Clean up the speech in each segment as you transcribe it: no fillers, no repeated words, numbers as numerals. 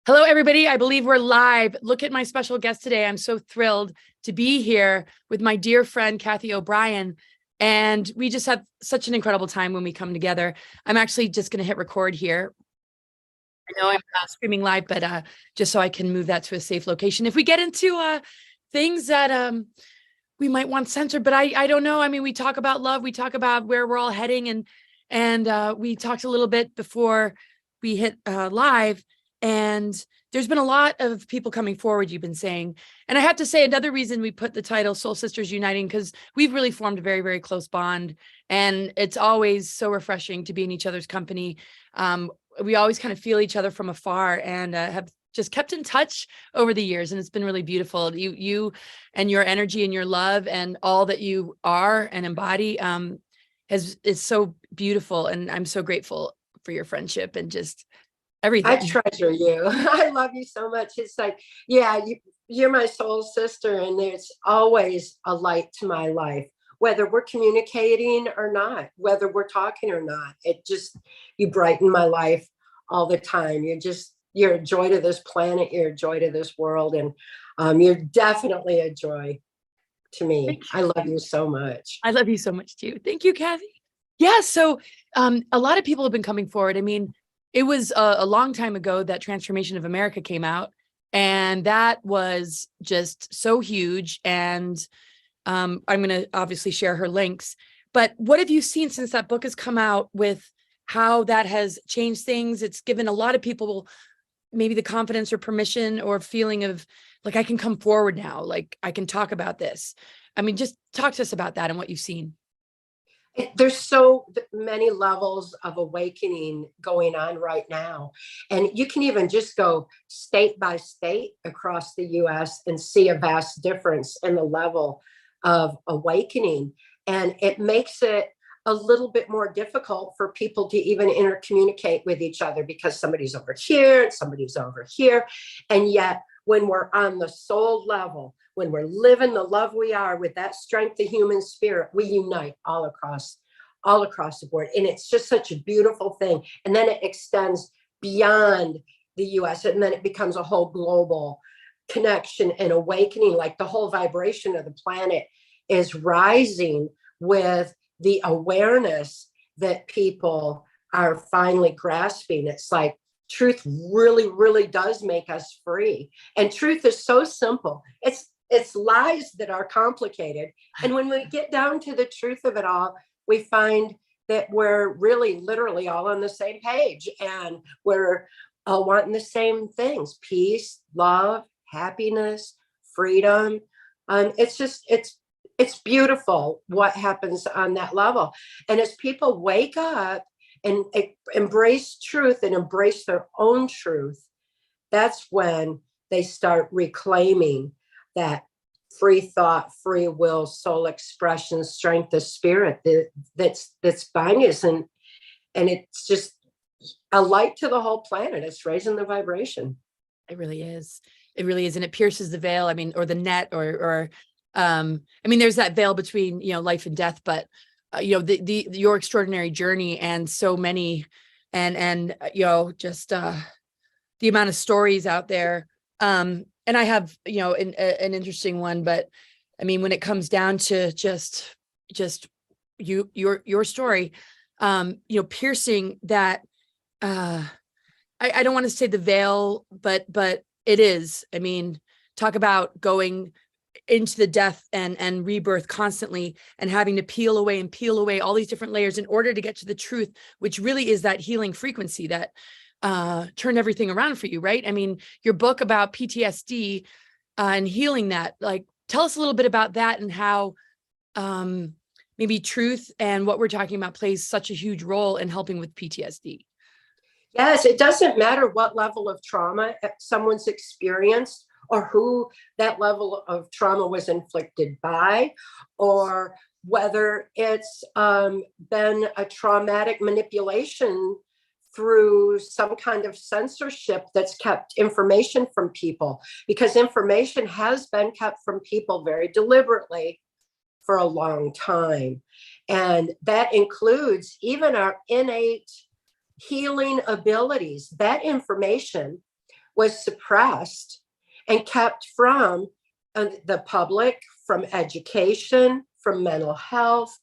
Hello, everybody. I believe we're live. Look at my special guest today. I'm so thrilled to be here with my dear friend, Cathy O'Brien. And we just have such an incredible time when we come together. I'm actually just going to hit record here. I know I'm streaming live, but just so I can move that to a safe location. If we get into things that we might want censored, but I don't know. I mean, we talk about love. We talk about where we're all heading. And we talked a little bit before we hit live. And there's been a lot of people coming forward, you've been saying. And I have to say, another reason we put the title Soul Sisters Uniting, because we've really formed a very, very close bond. And it's always so refreshing to be in each other's company. We always kind of feel each other from afar and have just kept in touch over the years. And it's been really beautiful. You and your energy and your love and all that you are and embody is so beautiful. And I'm so grateful for your friendship and just everything. I treasure you. I love you so much. It's like, yeah, you're my soul sister, and it's always a light to my life, whether we're communicating or not, whether we're talking or not. You brighten my life all the time. You're a joy to this planet. You're a joy to this world. And you're definitely a joy to me. I love you so much. I love you so much too. Thank you, Cathy. Yeah. So a lot of people have been coming forward. I mean, it was a long time ago that Transformation of America came out, and that was just so huge. And I'm going to obviously share her links. But what have you seen since that book has come out with how that has changed things? It's given a lot of people maybe the confidence or permission or feeling of like, I can come forward now, like I can talk about this. I mean, just talk to us about that and what you've seen. There's so many levels of awakening going on right now. And you can even just go state by state across the US and see a vast difference in the level of awakening. And it makes it a little bit more difficult for people to even intercommunicate with each other because somebody's over here and somebody's over here. And yet when we're on the soul level, when we're living the love we are with that strength of human spirit, we unite all across the board. And it's just such a beautiful thing. And then it extends beyond the US, and then it becomes a whole global connection and awakening. Like the whole vibration of the planet is rising with the awareness that people are finally grasping. It's like truth really, really does make us free. And truth is so simple. It's lies that are complicated. And when we get down to the truth of it all, we find that we're really literally all on the same page, and we're all wanting the same things: peace, love, happiness, freedom. It's beautiful what happens on that level. And as people wake up and embrace truth and embrace their own truth, that's when they start reclaiming that free thought, free will, soul expression, strength of spirit that's buying us. And it's just a light to the whole planet. It's raising the vibration. It really is. It really is. And it pierces the veil. I mean, or the net, I mean, there's that veil between, life and death, but your extraordinary journey and so many, and just the amount of stories out there. And I have, an interesting one, but I mean, when it comes down to just your story, piercing that, I don't want to say the veil, but it is. I mean, talk about going into the death and rebirth constantly and having to peel away all these different layers in order to get to the truth, which really is that healing frequency that turned everything around for you, right? I mean, your book about PTSD and healing that, like, tell us a little bit about that and how maybe truth and what we're talking about plays such a huge role in helping with PTSD. Yes, it doesn't matter what level of trauma someone's experienced or who that level of trauma was inflicted by, or whether it's been a traumatic manipulation through some kind of censorship that's kept information from people, because information has been kept from people very deliberately for a long time. And that includes even our innate healing abilities. That information was suppressed and kept from the public, from education, from mental health.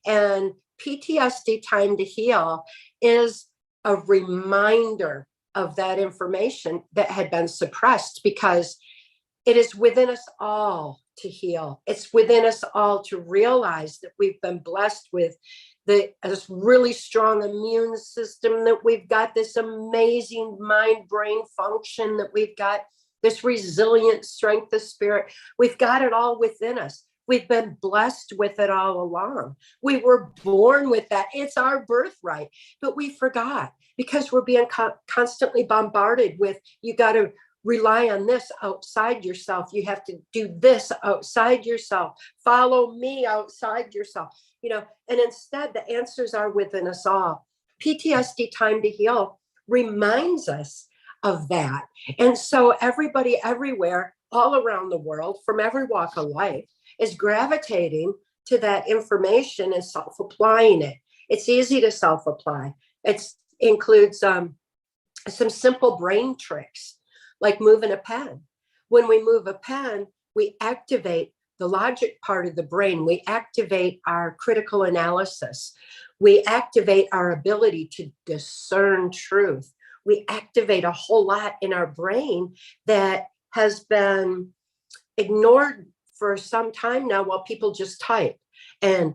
And PTSD Time to Heal is a reminder of that information that had been suppressed, because it is within us all to heal. It's within us all to realize that we've been blessed with this really strong immune system, that we've got this amazing mind-brain function, that we've got this resilient strength of spirit. We've got it all within us. We've been blessed with it all along. We were born with that. It's our birthright, but we forgot because we're being constantly bombarded with, you got to rely on this outside yourself. You have to do this outside yourself. Follow me outside yourself. And instead the answers are within us all. PTSD Time to Heal reminds us of that. And so everybody everywhere, all around the world, from every walk of life, is gravitating to that information and self-applying it. It's easy to self-apply. It includes some simple brain tricks, like moving a pen. When we move a pen, we activate the logic part of the brain. We activate our critical analysis. We activate our ability to discern truth. We activate a whole lot in our brain that has been ignored for some time now, while people just type and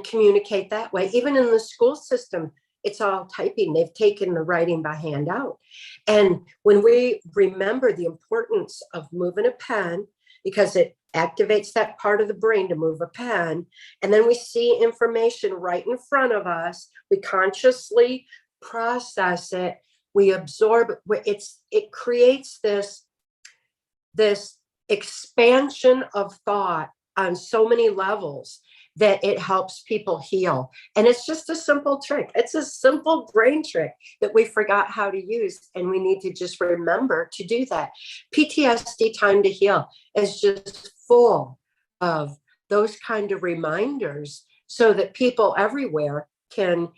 communicate that way. Even in the school system, it's all typing. They've taken the writing by hand out. And when we remember the importance of moving a pen, because it activates that part of the brain to move a pen, and then we see information right in front of us, we consciously process it, we absorb it. It creates this expansion of thought on so many levels that it helps people heal. And it's just a simple trick. It's a simple brain trick that we forgot how to use. And we need to just remember to do that. PTSD Time to Heal is just full of those kind of reminders so that people everywhere can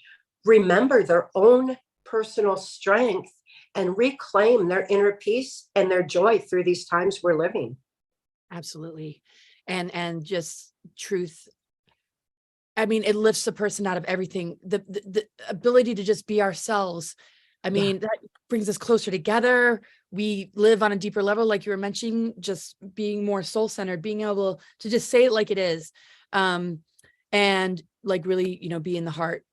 remember their own personal strength and reclaim their inner peace and their joy through these times we're living. Absolutely. And just truth. I mean, it lifts a person out of everything. The ability to just be ourselves. I mean, that brings us closer together. We live on a deeper level, like you were mentioning, just being more soul-centered, being able to just say it like it is. And like really, be in the heart.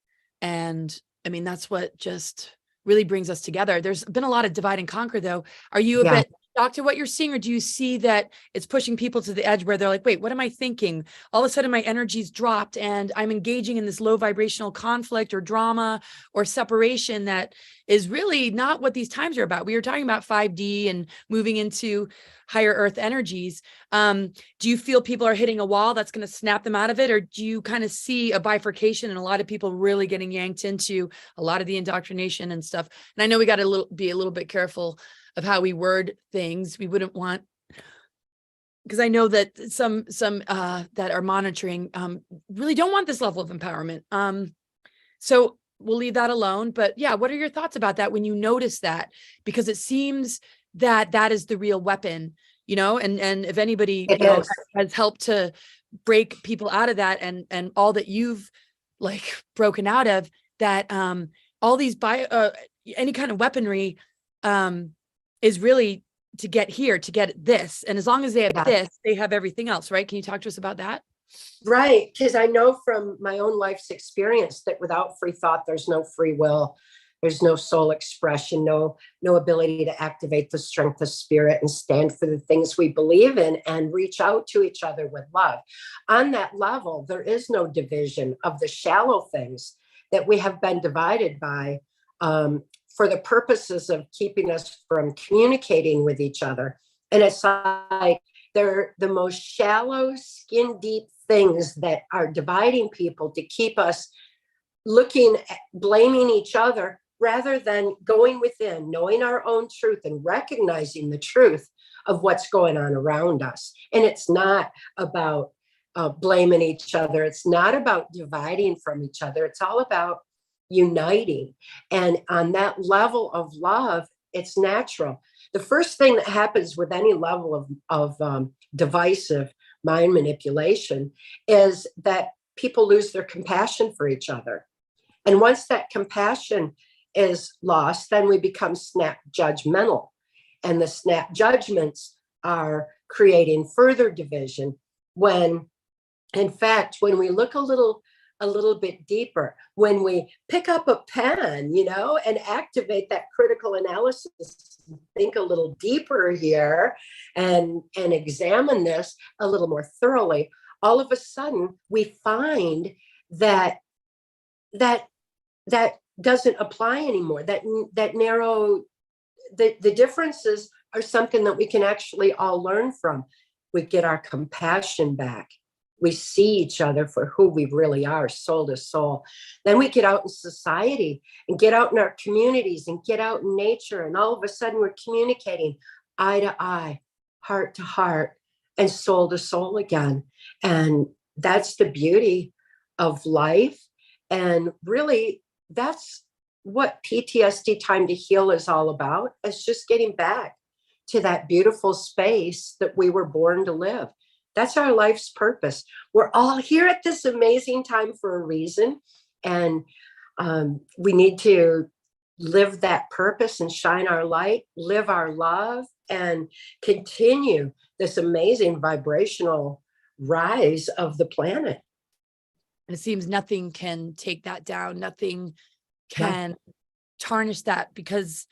And I mean, that's what just really brings us together. There's been a lot of divide and conquer, though. Are you a bit shocked at what you're seeing, or do you see that it's pushing people to the edge where they're like, wait, what am I thinking? All of a sudden my energy's dropped and I'm engaging in this low vibrational conflict or drama or separation that is really not what these times are about. We were talking about 5D and moving into higher earth energies. Do you feel people are hitting a wall that's going to snap them out of it? Or do you kind of see a bifurcation and a lot of people really getting yanked into a lot of the indoctrination and stuff? And I know we got to be a little bit careful of how we word things. We wouldn't want, because I know that some that are monitoring really don't want this level of empowerment. So we'll leave that alone. But yeah, what are your thoughts about that when you notice that? Because it seems that that is the real weapon, and if anybody has helped to break people out of that and all that you've like broken out of, that all these any kind of weaponry is really to get here, to get this. And as long as they have this, they have everything else, right? Can you talk to us about that? Right. Because I know from my own life's experience that without free thought, there's no free will. There's no soul expression, no ability to activate the strength of spirit and stand for the things we believe in and reach out to each other with love. On that level, there is no division of the shallow things that we have been divided by for the purposes of keeping us from communicating with each other. And it's like they're the most shallow, skin deep things that are dividing people to keep us looking at blaming each other rather than going within, knowing our own truth and recognizing the truth of what's going on around us. And it's not about blaming each other. It's not about dividing from each other. It's all about uniting. And on that level of love, It's natural. The first thing that happens with any level of divisive mind manipulation is that people lose their compassion for each other. And once that compassion is lost, then we become snap judgmental. And the snap judgments are creating further division when, in fact, when we look a little bit deeper, when we pick up a pen, and activate that critical analysis, think a little deeper here and examine this a little more thoroughly, all of a sudden we find that doesn't apply anymore. That narrow, the differences are something that we can actually all learn from. We get our compassion back. We see each other for who we really are, soul to soul. Then we get out in society and get out in our communities and get out in nature. And all of a sudden we're communicating eye to eye, heart to heart, and soul to soul again. And that's the beauty of life. And really, that's what PTSD Time to Heal is all about. It's just getting back to that beautiful space that we were born to live. That's our life's purpose. We're all here at this amazing time for a reason. And we need to live that purpose and shine our light, live our love, and continue this amazing vibrational rise of the planet. And it seems nothing can take that down. Nothing can tarnish that, because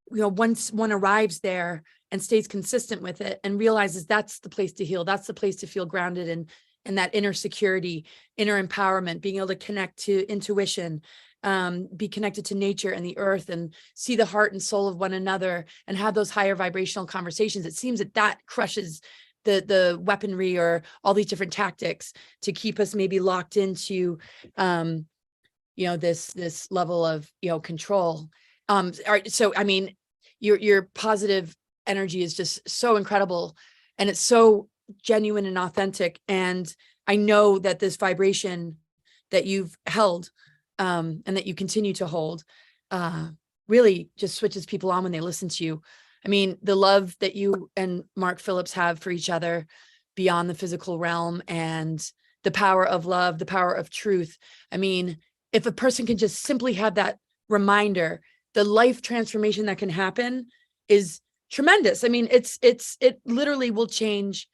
once one arrives there and stays consistent with it and realizes that's the place to heal, that's the place to feel grounded in that inner security, inner empowerment, being able to connect to intuition, be connected to nature and the earth, and see the heart and soul of one another and have those higher vibrational conversations. It seems that crushes the weaponry or all these different tactics to keep us maybe locked into this level of control. So I mean, your positive energy is just so incredible, and it's so genuine and authentic. And I know that this vibration that you've held and that you continue to hold really just switches people on when they listen to you. I mean, the love that you and Mark Phillips have for each other beyond the physical realm, and the power of love, the power of truth. I mean, if a person can just simply have that reminder, the life transformation that can happen is tremendous. I mean, it literally will change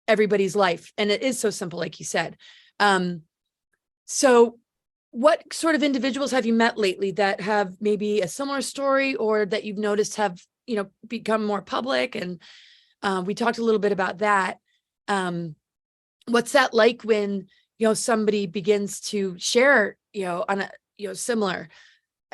everybody's life. And it is so simple, like you said. So what sort of individuals have you met lately that have maybe a similar story, or that you've noticed have, become more public? And we talked a little bit about that. What's that like when, somebody begins to share, on a, similar,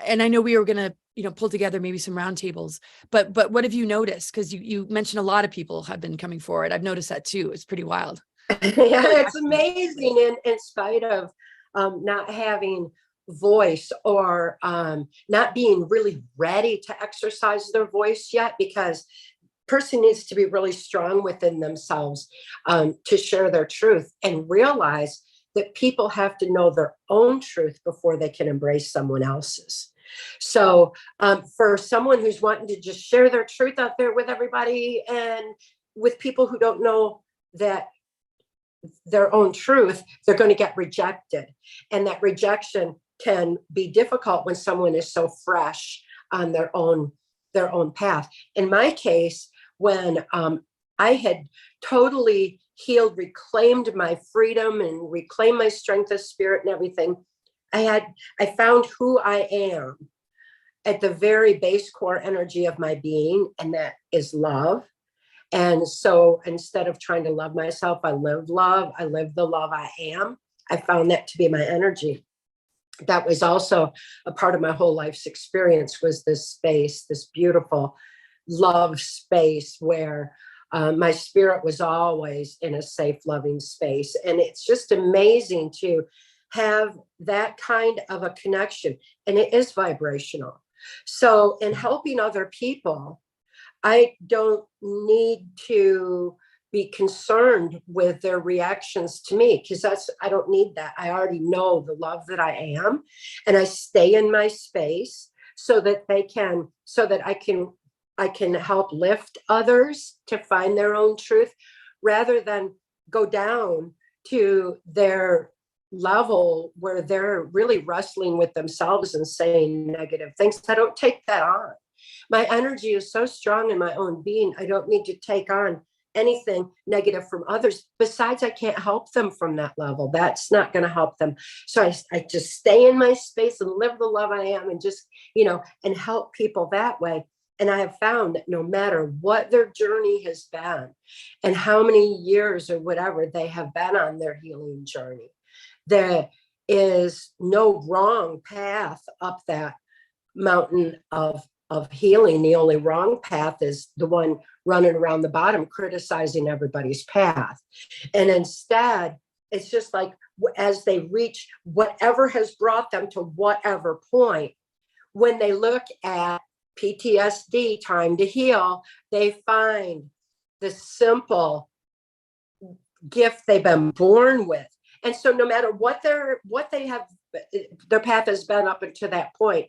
and I know we were going to, pull together maybe some roundtables, but what have you noticed? Because you mentioned a lot of people have been coming forward. I've noticed that too. It's pretty wild. Yeah, it's amazing. In spite of not having voice, or not being really ready to exercise their voice yet, because person needs to be really strong within themselves to share their truth and realize that people have to know their own truth before they can embrace someone else's. So for someone who's wanting to just share their truth out there with everybody and with people who don't know that their own truth, they're going to get rejected. And that rejection can be difficult when someone is so fresh on their own path. In my case, when I had totally healed, reclaimed my freedom and reclaimed my strength of spirit and everything, I found who I am at the very base core energy of my being, and that is love. And so instead of trying to love myself, I live love. I live the love I am. I found that to be my energy. That was also a part of my whole life's experience, was this space, this beautiful love space where my spirit was always in a safe, loving space. And it's just amazing to have that kind of a connection. And it is vibrational. So in helping other people, I don't need to be concerned with their reactions to me, because I don't need that. I already know the love that I am, and I stay in my space so that I can help lift others to find their own truth, rather than go down to their level where they're really wrestling with themselves and saying negative things. I don't take that on. My energy is so strong in my own being. I don't need to take on anything negative from others. Besides, I can't help them from that level. That's not going to help them. So I just stay in my space and live the love I am, and just, and help people that way. And I have found that no matter what their journey has been and how many years or whatever they have been on their healing journey, there is no wrong path up that mountain of healing. The only wrong path is the one running around the bottom criticizing everybody's path. And instead, it's just like, as they reach whatever has brought them to whatever point, when they look at PTSD, time to heal, they find the simple gift they've been born with. And so no matter what their path has been up until that point,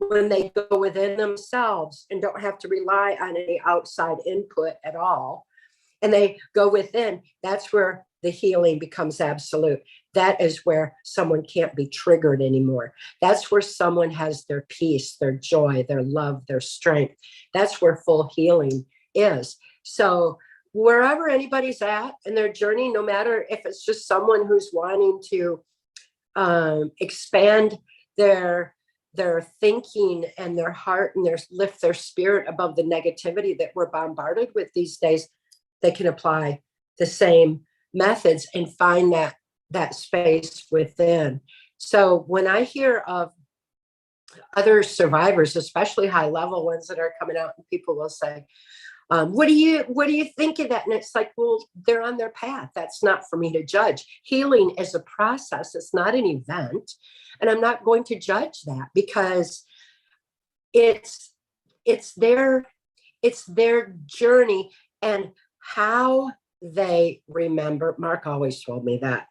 when they go within themselves and don't have to rely on any outside input at all, and they go within, that's where the healing becomes absolute. That is where someone can't be triggered anymore. That's where someone has their peace, their joy, their love, their strength. That's where full healing is. So wherever anybody's at in their journey, no matter if it's just someone who's wanting to expand their thinking and their heart and lift their spirit above the negativity that we're bombarded with these days, they can apply the same methods and find that space within. So when I hear of other survivors, especially high level ones that are coming out, and people will say, what do you think of that? And it's like, well, they're on their path. That's not for me to judge. Healing is a process. It's not an event. And I'm not going to judge that, because it's their journey, and how they remember. Mark always told me that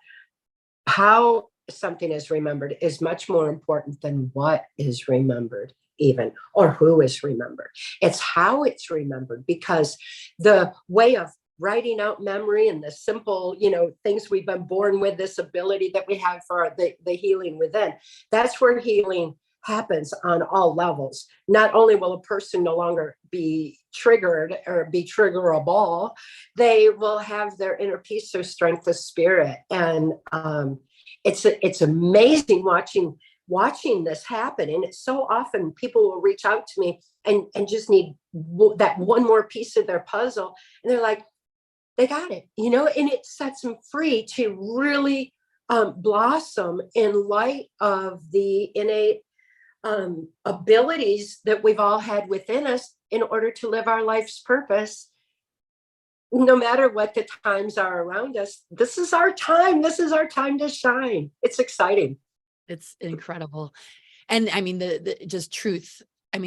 how something is remembered is much more important than what is remembered, even, or who is remembered. It's how it's remembered, because the way of writing out memory and the simple, things we've been born with, this ability that we have for the healing within, that's where healing happens on all levels. Not only will a person no longer be triggered or be triggerable, they will have their inner peace, their strength of spirit. And it's amazing watching this happen. And it's so often people will reach out to me and just need that one more piece of their puzzle. And they're like, they got it, and it sets them free to really blossom in light of the innate abilities that we've all had within us in order to live our life's purpose. No matter what the times are around us, this is our time. This is our time to shine. It's exciting. It's incredible. And I mean, the just truth,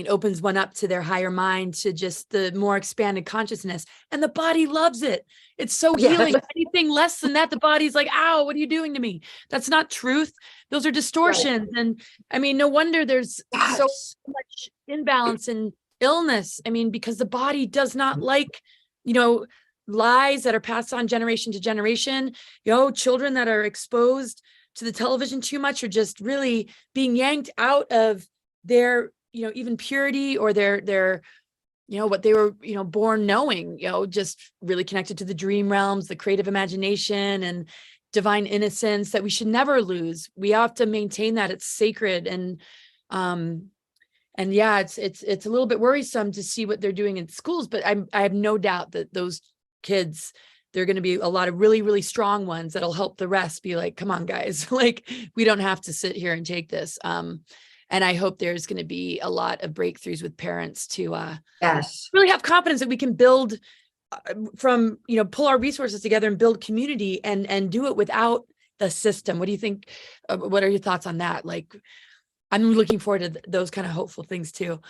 opens one up to their higher mind, to just the more expanded consciousness, and the body loves it. It's so healing. Anything less than that, the body's like, ow, what are you doing to me? That's not truth. Those are distortions. Right. And no wonder there's so much imbalance and illness. Because the body does not like, lies that are passed on generation to generation. Children that are exposed to the television too much are just really being yanked out of their, even purity, or their what they were, born knowing, just really connected to the dream realms, the creative imagination and divine innocence that we should never lose. We have to maintain that. It's sacred. And yeah, it's a little bit worrisome to see what they're doing in schools, but I have no doubt that those kids, there are going to be a lot of really, really strong ones that'll help the rest be like, come on, guys, like, we don't have to sit here and take this. And I hope there's going to be a lot of breakthroughs with parents to really have confidence that we can build from, pull our resources together and build community and do it without the system. What do you think? What are your thoughts on that? Like, I'm looking forward to those kind of hopeful things too.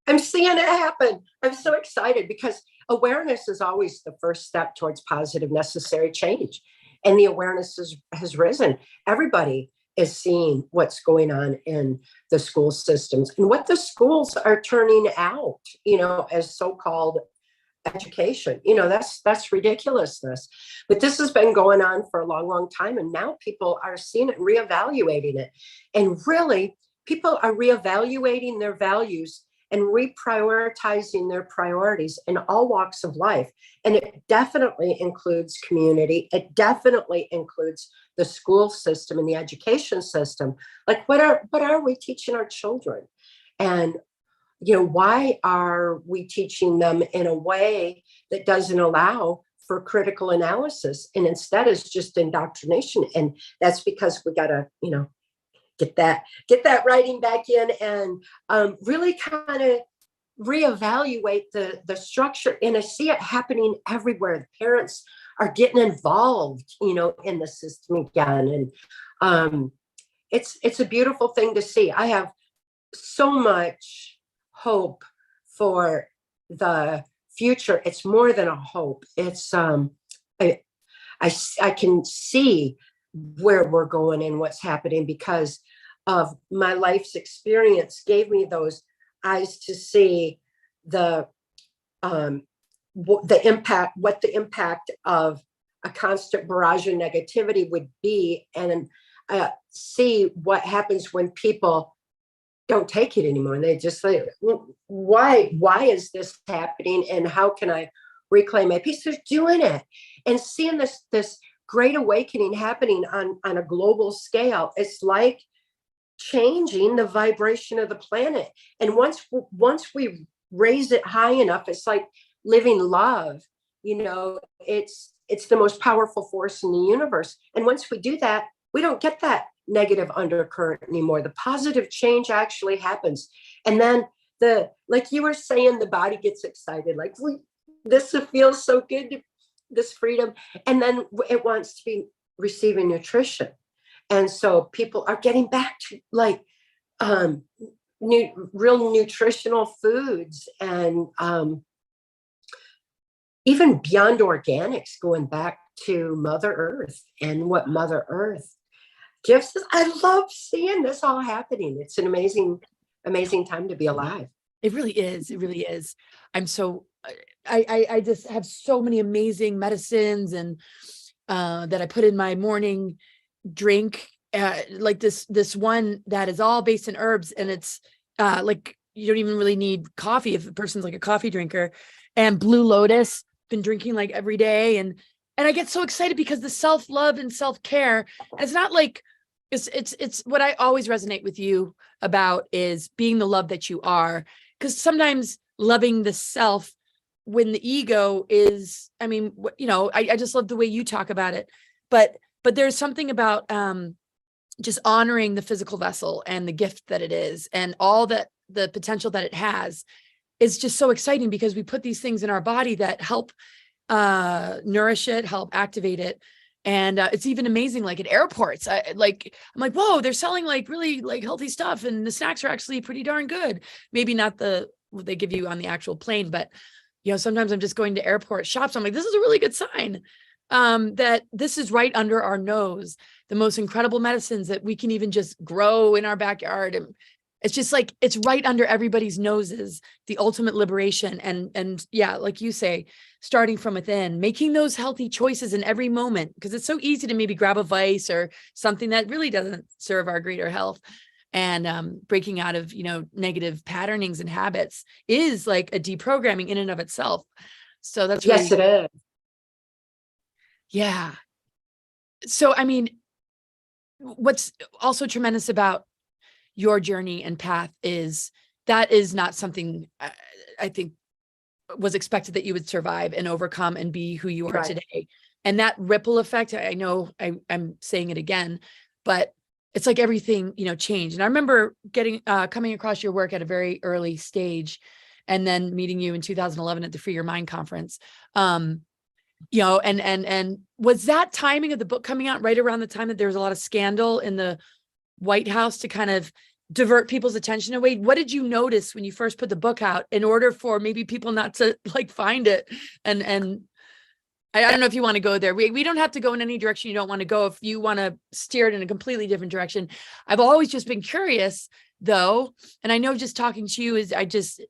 I'm seeing it happen. I'm so excited, because awareness is always the first step towards positive, necessary change. And the awareness has risen. Everybody is seeing what's going on in the school systems and what the schools are turning out, as so-called education. That's ridiculousness. But this has been going on for a long, long time. And now people are seeing it and reevaluating it. And really, people are reevaluating their values and reprioritizing their priorities in all walks of life. And it definitely includes community. It definitely includes the school system and the education system. Like, what are we teaching our children? And why are we teaching them in a way that doesn't allow for critical analysis and instead is just indoctrination? And that's because we got to, get that writing back in and really kind of reevaluate the structure. And I see it happening everywhere. The parents are getting involved, in the system again. And it's a beautiful thing to see. I have so much hope for the future. It's more than a hope. It's I can see where we're going and what's happening because of my life's experience gave me those eyes to see the impact of a constant barrage of negativity would be, and see what happens when people don't take it anymore. And they just say, why is this happening? And how can I reclaim my peace? They're doing it and seeing this great awakening happening on a global scale. It's like changing the vibration of the planet. And once we raise it high enough, it's like living love. It's the most powerful force in the universe. And once we do that, we don't get that negative undercurrent anymore. The positive change actually happens. And then like you were saying, the body gets excited, like this feels so good, this freedom. And then it wants to be receiving nutrition. And so people are getting back to like real nutritional foods and even beyond organics, going back to Mother Earth and what Mother Earth gives us. I love seeing this all happening. It's an amazing, amazing time to be alive. It really is. It really is. I just have so many amazing medicines and that I put in my morning drink, like this one that is all based in herbs, and it's like you don't even really need coffee if a person's like a coffee drinker. And Blue Lotus, been drinking like every day, and I get so excited because the self-love and self-care, it's not like it's what I always resonate with you about is being the love that you are. Because sometimes loving the self when the ego is, I mean, I just love the way you talk about it, but there's something about just honoring the physical vessel and the gift that it is and all that the potential that it has is just so exciting because we put these things in our body that help nourish it, help activate it. And it's even amazing, like at airports, I'm like, whoa, they're selling like really like healthy stuff. And the snacks are actually pretty darn good. Maybe not what they give you on the actual plane, but sometimes I'm just going to airport shops. I'm like, this is a really good sign that this is right under our nose, the most incredible medicines that we can even just grow in our backyard. And it's just like, it's right under everybody's noses, the ultimate liberation. And yeah, like you say, starting from within, making those healthy choices in every moment, because it's so easy to maybe grab a vice or something that really doesn't serve our greater health. And breaking out of, negative patternings and habits is like a deprogramming in and of itself. So that's yes, it is. Yeah. So, I mean, what's also tremendous about your journey and path is that is not something I think was expected that you would survive and overcome and be who you are Right. today. And that ripple effect, I know I'm saying it again, but it's like everything, changed. And I remember coming across your work at a very early stage and then meeting you in 2011 at the Free Your Mind conference. And was that timing of the book coming out right around the time that there was a lot of scandal in the White House to kind of divert people's attention away? What did you notice when you first put the book out in order for maybe people not to like find it and I don't know if you want to go there. We don't have to go in any direction you don't want to go. If you want to steer it in a completely different direction. I've always just been curious though. And I know just talking to you is, I just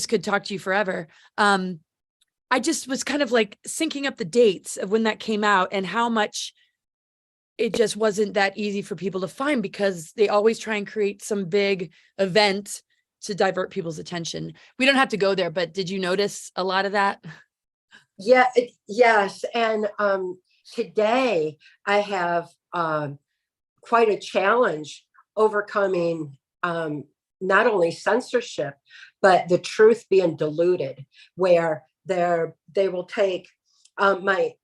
could talk to you forever. I just was kind of like syncing up the dates of when that came out and how much it just wasn't that easy for people to find, because they always try and create some big event to divert people's attention. We don't have to go there, but did you notice a lot of that? Yeah, yes. And today I have quite a challenge overcoming not only censorship, but the truth being diluted, where they will take my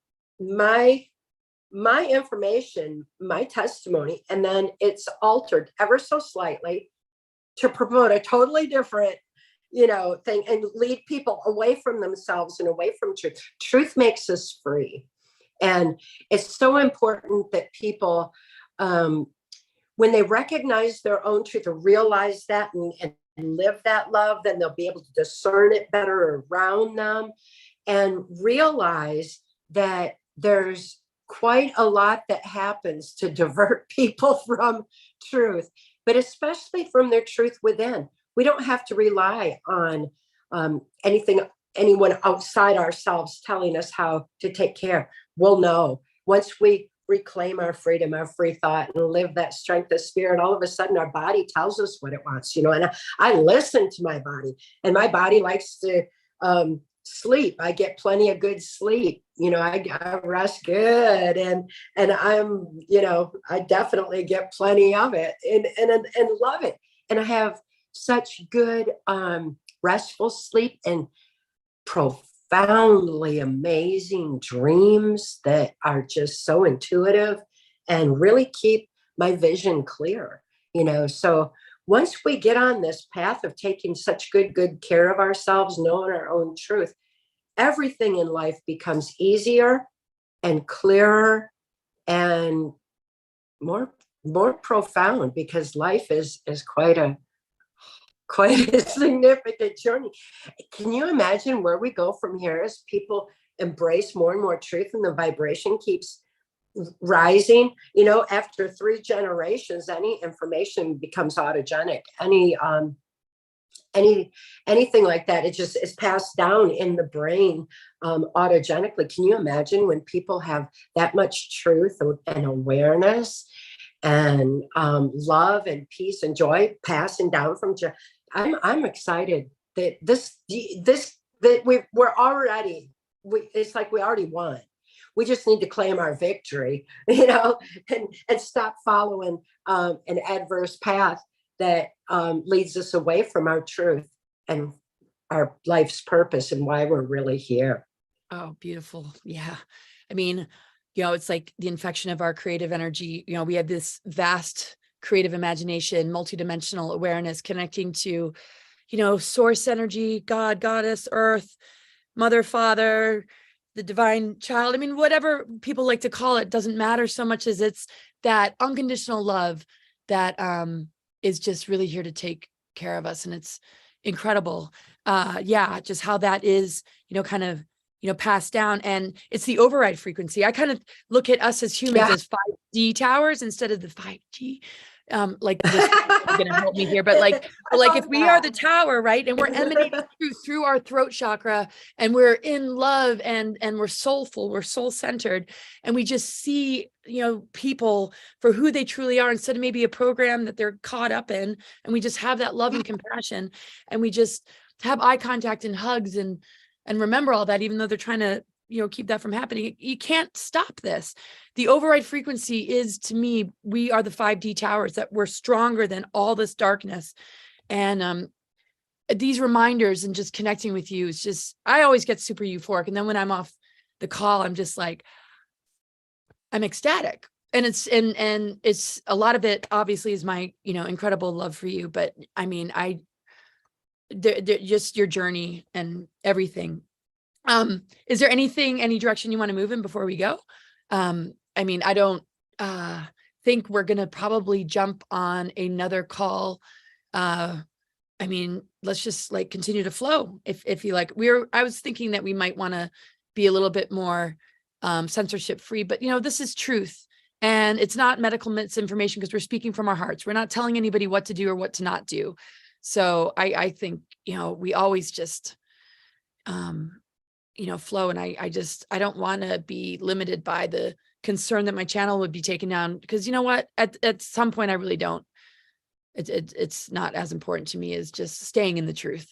information, my testimony, and then it's altered ever so slightly to promote a totally different, thing, and lead people away from themselves and away from truth. Truth makes us free. And it's so important that people, when they recognize their own truth or realize that and live that love, then they'll be able to discern it better around them and realize that there's quite a lot that happens to divert people from truth, but especially from their truth within. We don't have to rely on anyone outside ourselves telling us how to take care. We'll know once we reclaim our freedom, our free thought, and live that strength of spirit. All of a sudden, our body tells us what it wants, and I listen to my body, and my body likes to sleep. I get plenty of good sleep. I rest good, and I'm, I definitely get plenty of it and love it. And I have such good restful sleep and profoundly amazing dreams that are just so intuitive and really keep my vision clear. So once we get on this path of taking such good care of ourselves, knowing our own truth, everything in life becomes easier and clearer and more profound, because life is quite a significant journey. Can you imagine where we go from here as people embrace more and more truth and the vibration keeps rising? After 3 generations, any information becomes autogenic. Anything like that, it just is passed down in the brain autogenically. Can you imagine when people have that much truth and awareness and love and peace and joy passing down from I'm excited that we're already, it's like we already won. We just need to claim our victory, and stop following an adverse path that leads us away from our truth and our life's purpose and why we're really here. Oh, beautiful. Yeah. I mean, it's like the infection of our creative energy. We have this vast creative imagination, multidimensional awareness connecting to, source energy, God, Goddess, Earth, Mother, Father, the divine child. I mean, whatever people like to call it doesn't matter so much as it's that unconditional love that is just really here to take care of us. And it's incredible. Just how that is, kind of, passed down. And it's the override frequency. I kind of look at us as humans as 5D towers instead of the 5G. Like this is gonna help me here, but if we are the tower, right, and we're emanating through our throat chakra, and we're in love and we're soulful, we're soul centered, and we just see people for who they truly are instead of maybe a program that they're caught up in, and we just have that love and compassion, and we just have eye contact and hugs and remember all that, even though they're trying to keep that from happening. You can't stop this. The override frequency is, to me, we are the 5D towers, that we're stronger than all this darkness. And these reminders and just connecting with you is just, I always get super euphoric. And then when I'm off the call, I'm just like, I'm ecstatic. And it's a lot of it obviously is my, incredible love for you. But I mean, just your journey and everything. Is there any direction you want to move in before we go? I mean, I don't think we're going to probably jump on another call. I mean, let's just continue to flow. If you like, I was thinking that we might want to be a little bit more censorship free. But, this is truth. And it's not medical misinformation because we're speaking from our hearts. We're not telling anybody what to do or what to not do. So I think, we always just, flow. And I don't want to be limited by the concern that my channel would be taken down, because you know what, at some point I really don't. It's not as important to me as just staying in the truth.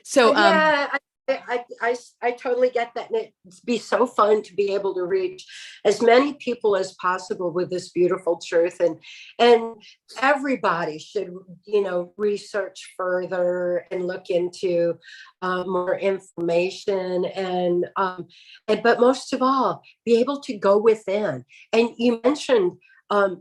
So yeah, I totally get that. And it'd be so fun to be able to reach as many people as possible with this beautiful truth. And everybody should, research further and look into more information but most of all, be able to go within. And you mentioned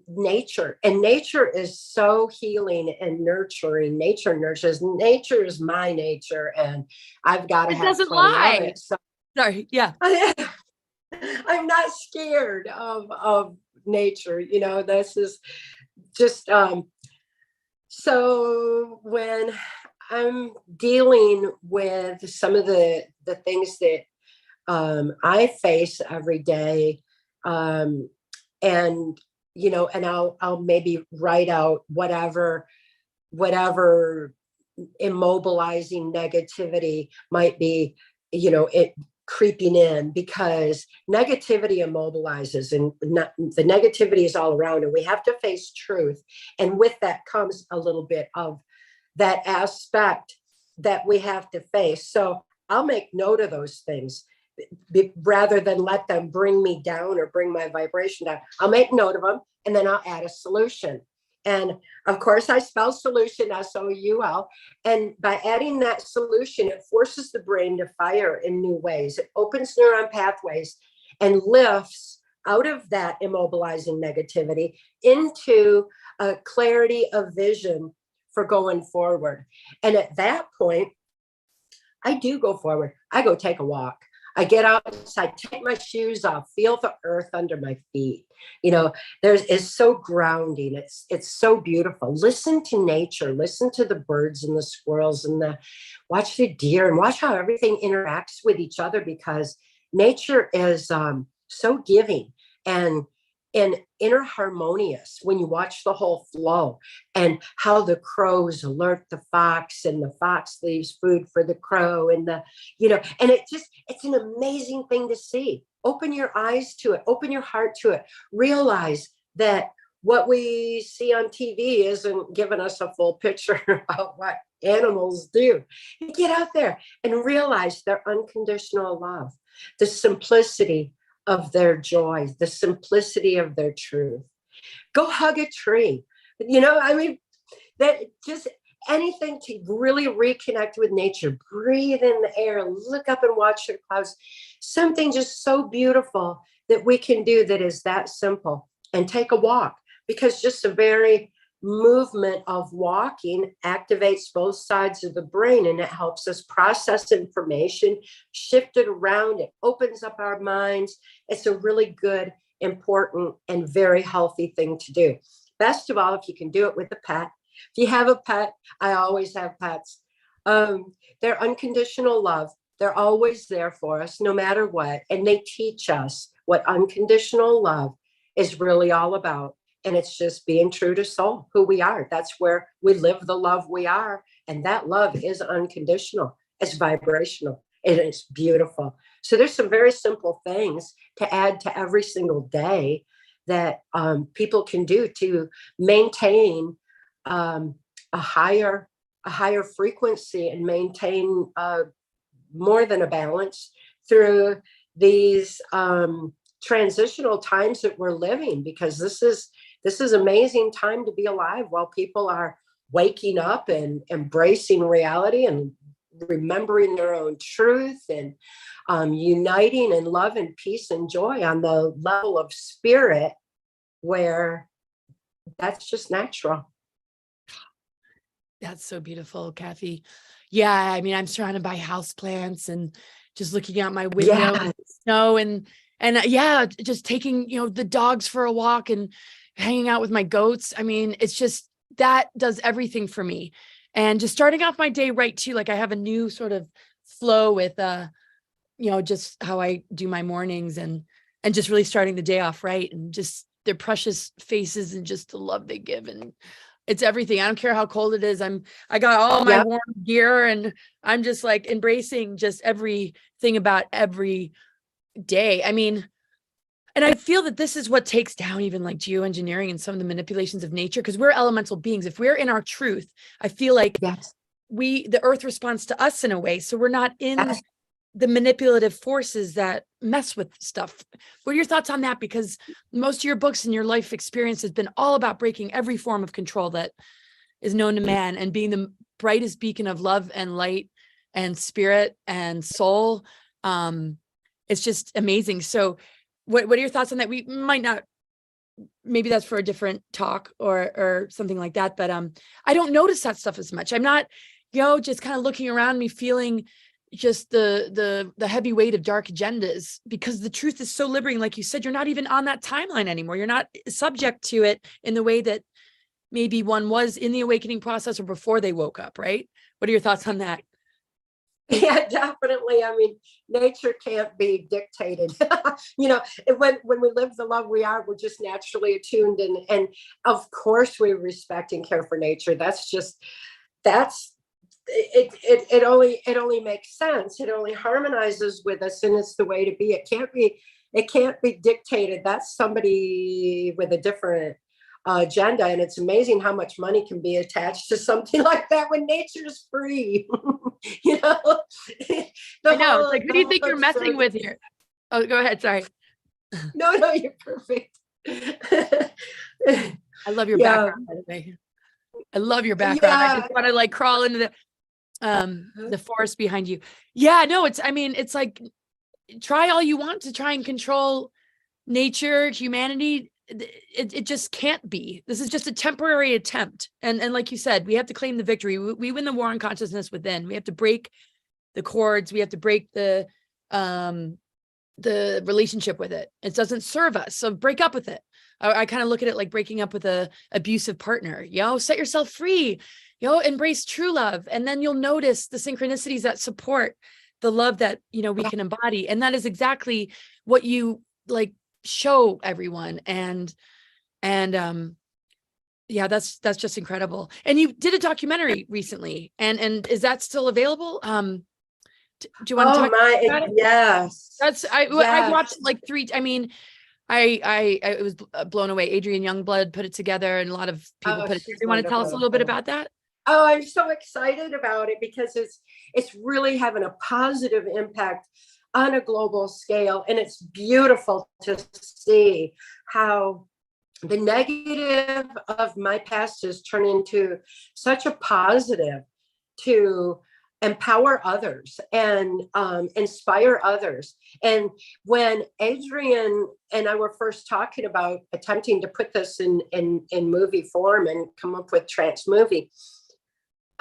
nature, and nature is so healing and nurturing. Nature nurtures. Nature is my nature, and I've got to have doesn't plenty lie. of it. So sorry, yeah. I'm not scared of nature. This is just so when I'm dealing with some of the things that I face every day, and and I'll maybe write out whatever immobilizing negativity might be, it creeping in, because negativity immobilizes, and the negativity is all around, and we have to face truth. And with that comes a little bit of that aspect that we have to face. So I'll make note of those things rather than let them bring me down or bring my vibration down. I'll make note of them, and then I'll add a solution. And of course, I spell solution S-O-U-L. And by adding that solution, it forces the brain to fire in new ways. It opens neuron pathways and lifts out of that immobilizing negativity into a clarity of vision for going forward. And at that point, I do go forward. I go take a walk. I get outside, take my shoes off, feel the earth under my feet. It's so grounding. It's so beautiful. Listen to nature, listen to the birds and the squirrels and watch the deer, and watch how everything interacts with each other, because nature is so giving and interharmonious when you watch the whole flow, and how the crows alert the fox, and the fox leaves food for the crow, and and it's an amazing thing to see. Open your eyes to it, open your heart to it, realize that what we see on TV isn't giving us a full picture about what animals do. Get out there and realize their unconditional love, the simplicity of their joy, the simplicity of their truth. Go hug a tree. That just anything to really reconnect with nature. Breathe in the air, look up and watch the clouds. Something just so beautiful that we can do that is that simple. And take a walk, because just the very movement of walking activates both sides of the brain, and it helps us process information, shift it around. It opens up our minds. It's a really good, important, and very healthy thing to do. Best of all, if you can do it with a pet. If you have a pet, I always have pets. They're unconditional love. They're always there for us, no matter what. And they teach us what unconditional love is really all about. And it's just being true to soul, who we are. That's where we live the love we are. And that love is unconditional. It's vibrational. And it's beautiful. So there's some very simple things to add to every single day that people can do to maintain a higher frequency and maintain more than a balance through these transitional times that we're living, because this is amazing time to be alive while people are waking up and embracing reality and remembering their own truth and uniting in love and peace and joy on the level of spirit, where that's just natural. That's so beautiful, Cathy. Yeah, I mean, I'm surrounded by houseplants and just looking out my window, Yeah. snow and yeah, just taking, the dogs for a walk and hanging out with my goats. I mean, it's just, that does everything for me. And just starting off my day right too. Like I have a new sort of flow with just how I do my mornings and just really starting the day off right, and just their precious faces and just the love they give. And it's everything. I don't care how cold it is. I got all my warm gear, and I'm just like embracing just everything about every day. I mean, and I feel that this is what takes down even like geoengineering and some of the manipulations of nature, because we're elemental beings. If we're in our truth, I feel like the earth responds to us in a way. So we're not in the manipulative forces that mess with stuff. What are your thoughts on that? Because most of your books and your life experience has been all about breaking every form of control that is known to man and being the brightest beacon of love and light and spirit and soul. It's just amazing. So what are your thoughts on that? We might not, maybe that's for a different talk or something like that. But I don't notice that stuff as much. I'm not, just kind of looking around me, feeling just the heavy weight of dark agendas, because the truth is so liberating. Like you said, you're not even on that timeline anymore. You're not subject to it in the way that maybe one was in the awakening process or before they woke up, right? What are your thoughts on that? Yeah, definitely. I mean, nature can't be dictated. When we live the love we are, we're just naturally attuned. And of course we respect and care for nature. It only makes sense. It only harmonizes with us, and it's the way to be. It can't be dictated. That's somebody with a different agenda. And it's amazing how much money can be attached to something like that when nature is free. I know. It's like, who do you think you're messing with here? Oh, go ahead. Sorry. No, you're perfect. I love your background, by the way. I love your background. I just want to like crawl into the forest behind you. Yeah, no, it's like, try all you want to try and control nature, humanity. It just can't be. This is just a temporary attempt. And like you said, we have to claim the victory. We win the war on consciousness within. We have to break the cords. We have to break the relationship with it. It doesn't serve us. So break up with it. I kind of look at it like breaking up with a abusive partner. Set yourself free, embrace true love. And then you'll notice the synchronicities that support the love that, we can embody. And that is exactly what you like show everyone. And that's just incredible. And you did a documentary recently, and is that still available? Do you want to talk about it? Yes. I watched like three. I mean, I was blown away. Adrienne Youngblood put it together, and a lot of people put it together. You want to tell us a little bit about that? Oh, I'm so excited about it because it's really having a positive impact on a global scale. And it's beautiful to see how the negative of my past has turned into such a positive to empower others and inspire others. And when Adrienne and I were first talking about attempting to put this in movie form and come up with Trance Movie,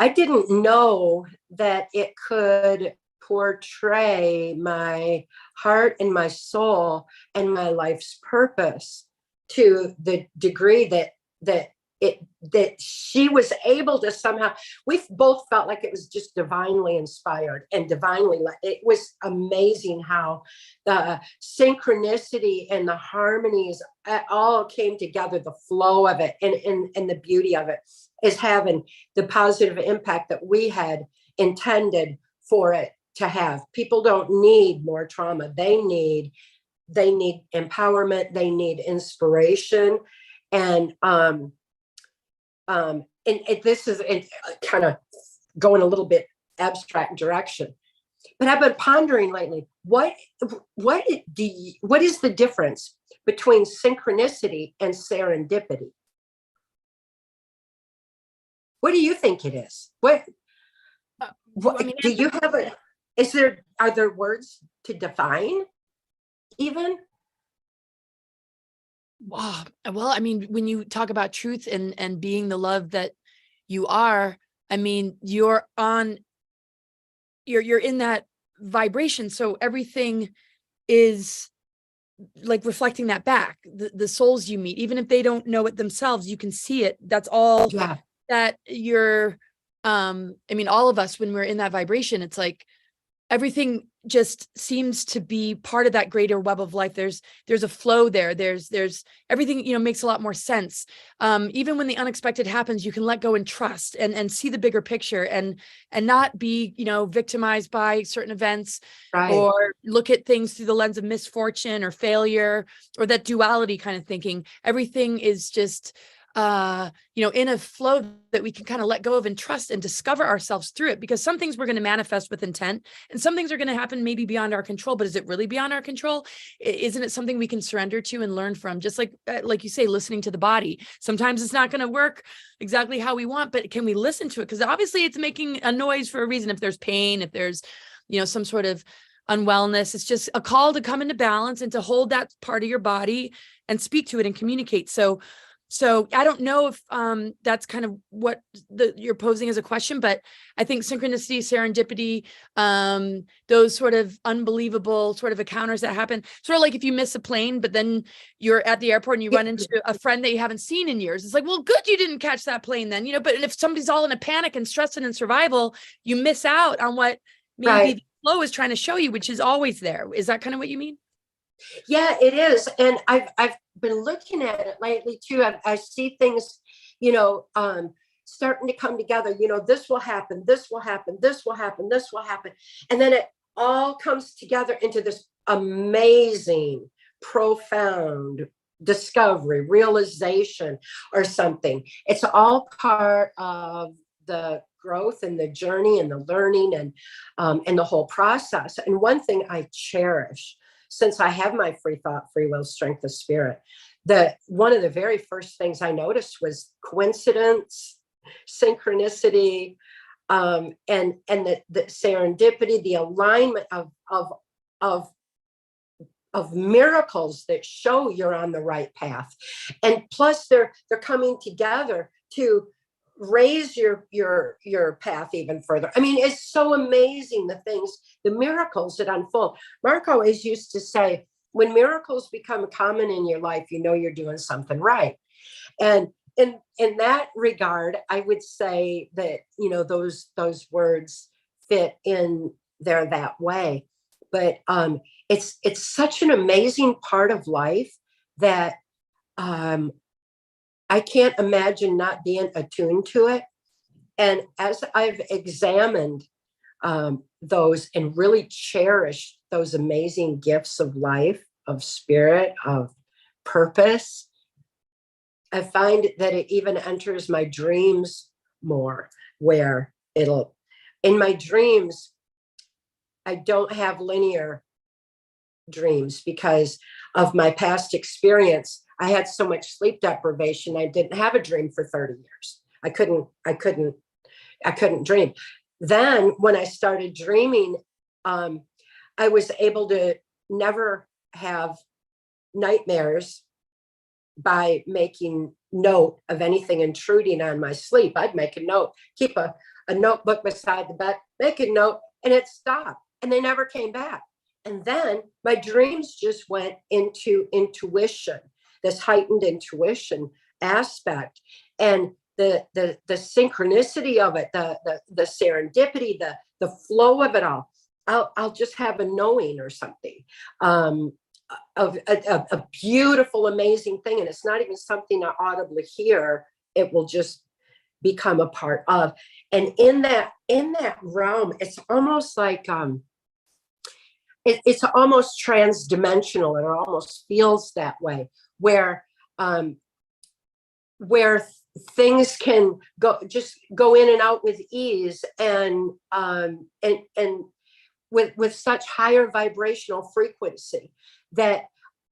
I didn't know that it could portray my heart and my soul and my life's purpose to the degree that she was able to somehow. We both felt like it was just divinely inspired and divinely. It was amazing how the synchronicity and the harmonies all came together. The flow of it and the beauty of it is having the positive impact that we had intended for it to have. People don't need more trauma. They need empowerment. They need inspiration. And this is kind of going a little bit abstract direction, but I've been pondering lately, what is the difference between synchronicity and serendipity? What do you think it is? Do you have are there words to define even? Wow. Well, I mean, when you talk about truth and being the love that you are, I mean, you're in that vibration. So everything is like reflecting that back. The souls you meet, even if they don't know it themselves, you can see it. That's all that you're, I mean, all of us, when we're in that vibration, it's like everything just seems to be part of that greater web of life. There's a flow there. There's everything, makes a lot more sense. Even when the unexpected happens, you can let go and trust and see the bigger picture and not be, victimized by certain events, Right. or look at things through the lens of misfortune or failure, or that duality kind of thinking. Everything is just, in a flow that we can kind of let go of and trust and discover ourselves through it, because some things we're going to manifest with intent and some things are going to happen maybe beyond our control. But is it really beyond our control? Isn't it something we can surrender to and learn from? Just like you say, listening to the body. Sometimes it's not going to work exactly how we want, but can we listen to it? Because obviously it's making a noise for a reason. If there's pain, if there's, some sort of unwellness, it's just a call to come into balance and to hold that part of your body and speak to it and communicate. So I don't know if that's kind of what you're posing as a question, but I think synchronicity, serendipity, those sort of unbelievable sort of encounters that happen, sort of like if you miss a plane, but then you're at the airport and you run into a friend that you haven't seen in years. It's like, well, good, you didn't catch that plane then, but if somebody's all in a panic and stressed and in survival, you miss out on what maybe Right. the flow is trying to show you, which is always there. Is that kind of what you mean? Yeah, it is. And I've been looking at it lately too. I see things, starting to come together. This will happen, this will happen, this will happen, this will happen. And then it all comes together into this amazing, profound discovery, realization, or something. It's all part of the growth and the journey and the learning and the whole process. And one thing I cherish, since I have my free thought, free will, strength of spirit, one of the very first things I noticed was coincidence, synchronicity, and the serendipity, the alignment of miracles that show you're on the right path. And plus they're coming together to raise your path even further. I mean, it's so amazing, the miracles that unfold. Mark always used to say, when miracles become common in your life, you're doing something right. And in that regard, I would say that, those words fit in there that way. But it's such an amazing part of life that I can't imagine not being attuned to it. And as I've examined those and really cherished those amazing gifts of life, of spirit, of purpose, I find that it even enters my dreams more, where in my dreams, I don't have linear dreams because of my past experience. I had so much sleep deprivation. I didn't have a dream for 30 years. I couldn't dream. Then when I started dreaming, I was able to never have nightmares by making note of anything intruding on my sleep. I'd make a note, keep a notebook beside the bed, make a note, and it stopped. And they never came back. And then my dreams just went into intuition, this heightened intuition aspect, and the synchronicity of it, the serendipity, the flow of it all. I'll just have a knowing or something of a beautiful, amazing thing. And it's not even something I audibly hear. It will just become a part of. And in that realm, it's almost like it's almost trans-dimensional. It almost feels that way, where things can go in and out with ease, and with such higher vibrational frequency that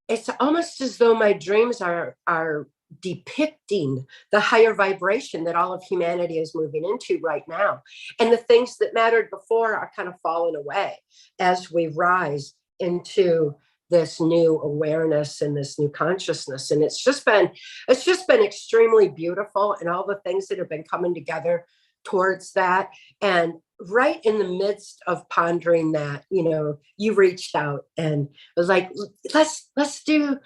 it's almost as though my dreams are depicting the higher vibration that all of humanity is moving into right now. And the things that mattered before are kind of falling away as we rise into this new awareness and this new consciousness. And it's just been extremely beautiful, and all the things that have been coming together towards that. And right in the midst of pondering that, you reached out and was like, let's do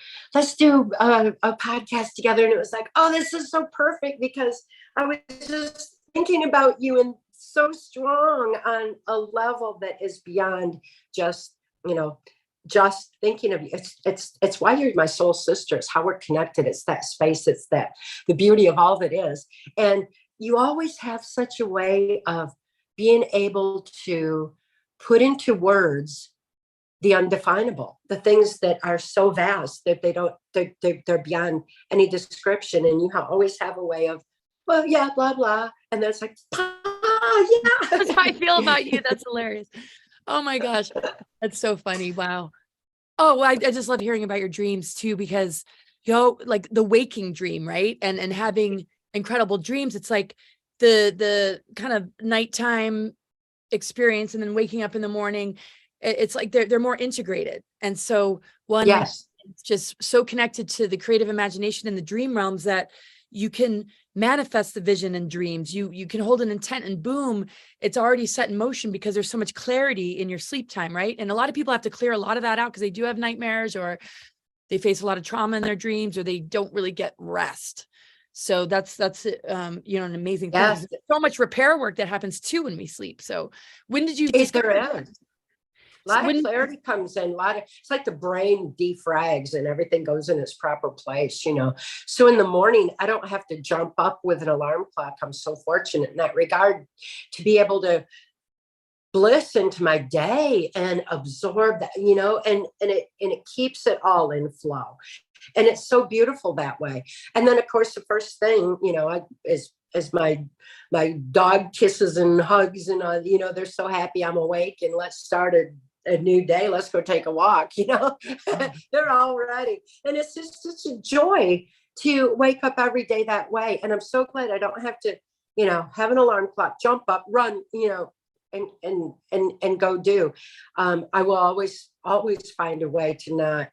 a podcast together. And it was like, oh, this is so perfect, because I was just thinking about you and so strong on a level that is beyond just, just thinking of you. It's why you're my soul sister. It's how we're connected. It's that space. It's that the beauty of all that is. And you always have such a way of being able to put into words the undefinable, the things that are so vast that they're beyond any description. And you always have a way of, well, yeah, blah, blah. And then it's like, yeah. That's how I feel about you. That's hilarious. Oh my gosh. That's so funny. Wow. Oh, well, I just love hearing about your dreams too, because, like the waking dream, right? And having incredible dreams. It's like the kind of nighttime experience and then waking up in the morning. It's like they're more integrated. And so Yes. it's just so connected to the creative imagination in the dream realms that you can manifest the vision and dreams. You can hold an intent and boom, it's already set in motion because there's so much clarity in your sleep time, right? And a lot of people have to clear a lot of that out because they do have nightmares, or they face a lot of trauma in their dreams, or they don't really get rest. So that's an amazing thing. Yes. There's so much repair work that happens too when we sleep. So when did you There is. A lot of clarity comes in, it's like the brain defrags and everything goes in its proper place, So in the morning, I don't have to jump up with an alarm clock. I'm so fortunate in that regard to be able to bliss into my day and absorb that, and it keeps it all in flow. And it's so beautiful that way. And then of course, the first thing, as my dog kisses and hugs and, they're so happy I'm awake and let's start a new day. Let's go take a walk, they're all ready. And it's just such a joy to wake up every day that way. And I'm so glad I don't have to, have an alarm clock, jump up, run, and go do. I will always find a way to not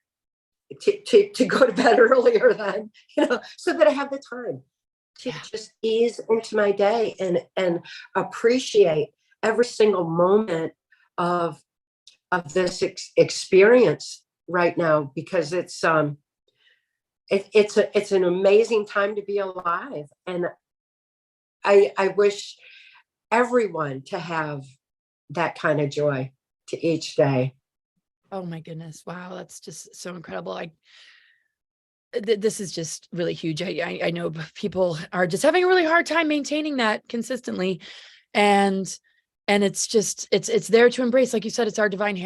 to go to bed earlier than, so that I have the time to just ease into my day and appreciate every single moment of this experience right now, because it's an amazing time to be alive. And I wish everyone to have that kind of joy to each day. Oh my goodness. Wow. That's just so incredible. This is just really huge. I know people are just having a really hard time maintaining that consistently. And it's just, it's there to embrace. Like you said, it's our divine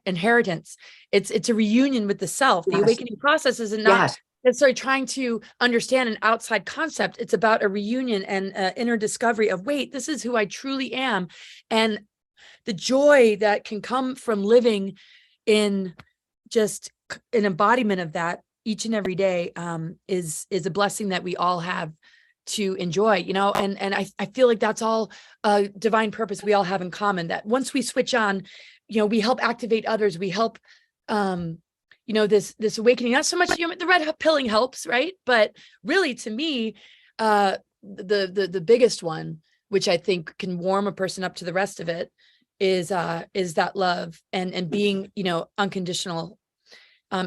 inheritance. It's a reunion with the self. The awakening process is not necessarily trying to understand an outside concept. It's about a reunion and inner discovery of, wait, this is who I truly am. And the joy that can come from living in just an embodiment of that each and every day is a blessing that we all have to enjoy, and I feel like that's all a divine purpose we all have in common, that once we switch on, we help activate others. We help, this awakening, not so much, the red pilling helps, right? But really to me, the biggest one, which I think can warm a person up to the rest of it, is that love and being, unconditional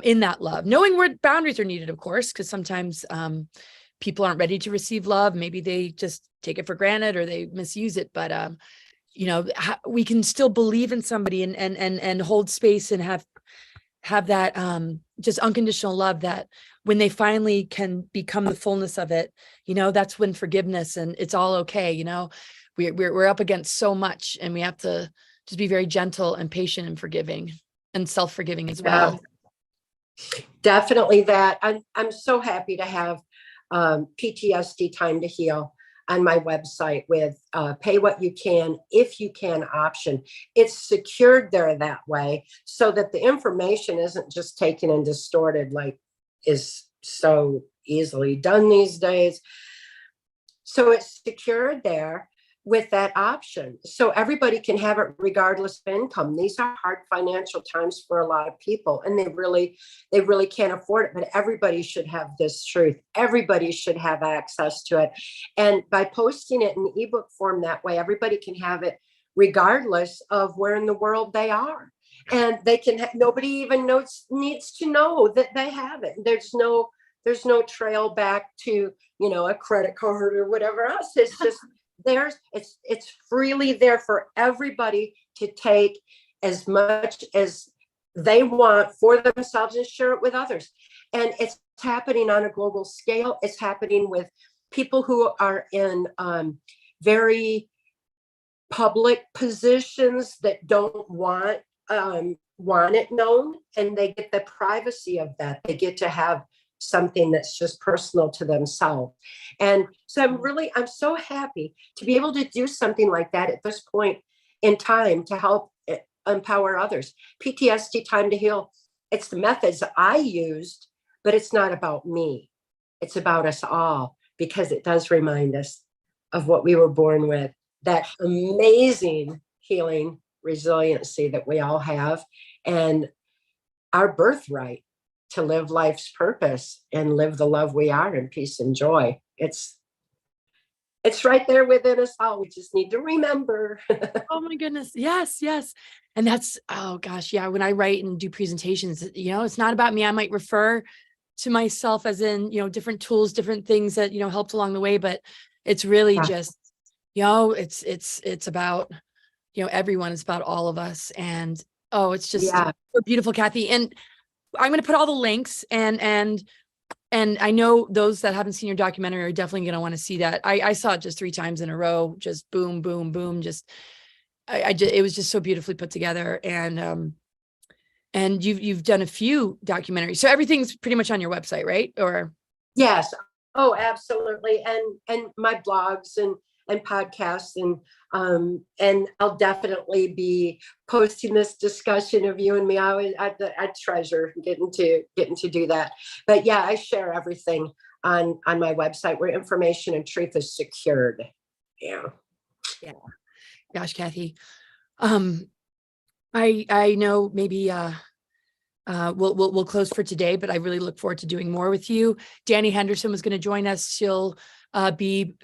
in that love, knowing where boundaries are needed, of course, because sometimes people aren't ready to receive love. Maybe they just take it for granted or they misuse it. But, we can still believe in somebody and hold space and have that just unconditional love, that when they finally can become the fullness of it, that's when forgiveness and it's all okay. We're up against so much, and we have to just be very gentle and patient and forgiving and self-forgiving as well. Definitely that. I'm so happy to have PTSD Time to Heal on my website with pay what you can, if you can option. It's secured there that way so that the information isn't just taken and distorted like is so easily done these days. So it's secured there with that option. So everybody can have it regardless of income. These are hard financial times for a lot of people, and they really can't afford it, but everybody should have this truth. Everybody should have access to it. And by posting it in ebook form that way, everybody can have it regardless of where in the world they are. And they can, nobody even needs to know that they have it. There's no trail back to, a credit card or whatever else. It's just, it's freely there for everybody to take as much as they want for themselves and share it with others. And it's happening on a global scale. It's happening with people who are in very public positions that don't want it known, and they get the privacy of that. They get to have something that's just personal to themselves. And so I'm so happy to be able to do something like that at this point in time to help empower others. PTSD Time to Heal, it's the methods I used, but it's not about me. It's about us all, because it does remind us of what we were born with, that amazing healing resiliency that we all have, and our birthright to live life's purpose and live the love we are in peace and joy. It's right there within us all. We just need to remember. Oh my goodness. Yes, yes. And that's, oh gosh, yeah. When I write and do presentations, it's not about me. I might refer to myself as in, different tools, different things that, helped along the way, but it's really just, it's about, everyone. It's about all of us. And, it's just so beautiful, Cathy. And I'm going to put all the links and I know those that haven't seen your documentary are definitely going to want to see that. I saw it just 3 times in a row, just boom, boom, boom. It was just so beautifully put together. And you've done a few documentaries. So everything's pretty much on your website, right? Or yes. Oh, absolutely. And my blogs and podcasts, and I'll definitely be posting this discussion of you and me. I treasure getting to do that. But yeah, I share everything on my website where information and truth is secured. Yeah. Gosh, Cathy. I know maybe we'll close for today, but I really look forward to doing more with you. Danny Henderson was going to join us. She'll be,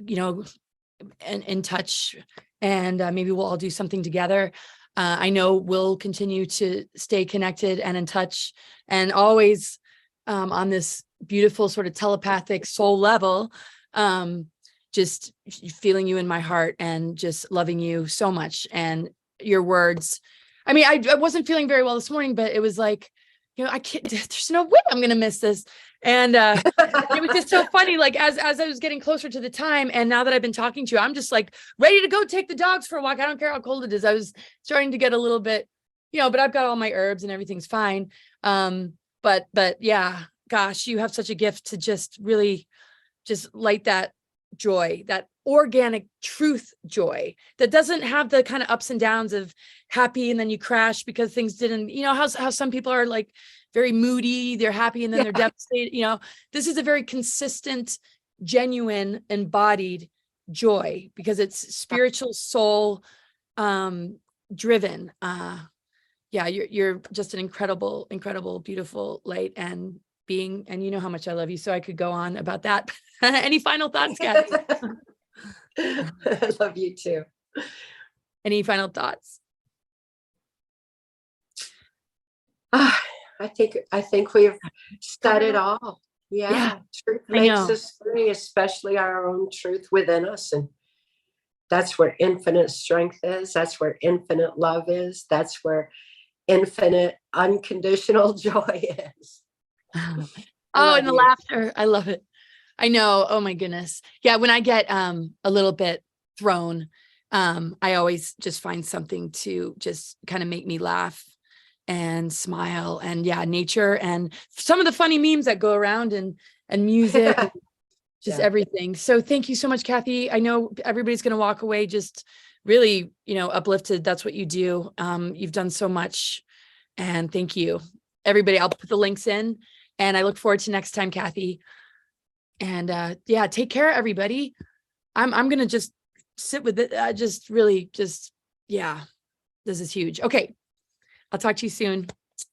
in touch, and maybe we'll all do something together. I know we'll continue to stay connected and in touch, and always on this beautiful sort of telepathic soul level, just feeling you in my heart and just loving you so much. And your words, I mean, I wasn't feeling very well this morning, but it was like, I can't, there's no way I'm going to miss this. And it was just so funny, like as I was getting closer to the time, and now that I've been talking to you, I'm just like ready to go take the dogs for a walk. I don't care how cold it is. I was starting to get a little bit, but I've got all my herbs and everything's fine. But yeah, gosh, you have such a gift to just really just light that joy, that organic truth joy that doesn't have the kind of ups and downs of happy and then you crash because things didn't, how some people are like very moody, they're happy and then they're devastated. This is a very consistent, genuine, embodied joy because it's spiritual, soul driven. You're just an incredible, beautiful light and being, and you know how much I love you, so I could go on about that. Any final thoughts, Cathy? I love you too. Any final thoughts? I think we've said it all. Yeah. Truth makes us free, especially our own truth within us. And that's where infinite strength is. That's where infinite love is. That's where infinite unconditional joy is. And the laughter. I love it. I know. Oh my goodness. Yeah. When I get a little bit thrown, I always just find something to just kind of make me laugh and smile, and nature and some of the funny memes that go around and music, and just everything. So thank you so much, Cathy. I know everybody's going to walk away just really, uplifted. That's what you do. You've done so much, and thank you, everybody. I'll put the links in, and I look forward to next time, Cathy. And take care, everybody. I'm going to just sit with it. This is huge. Okay. I'll talk to you soon.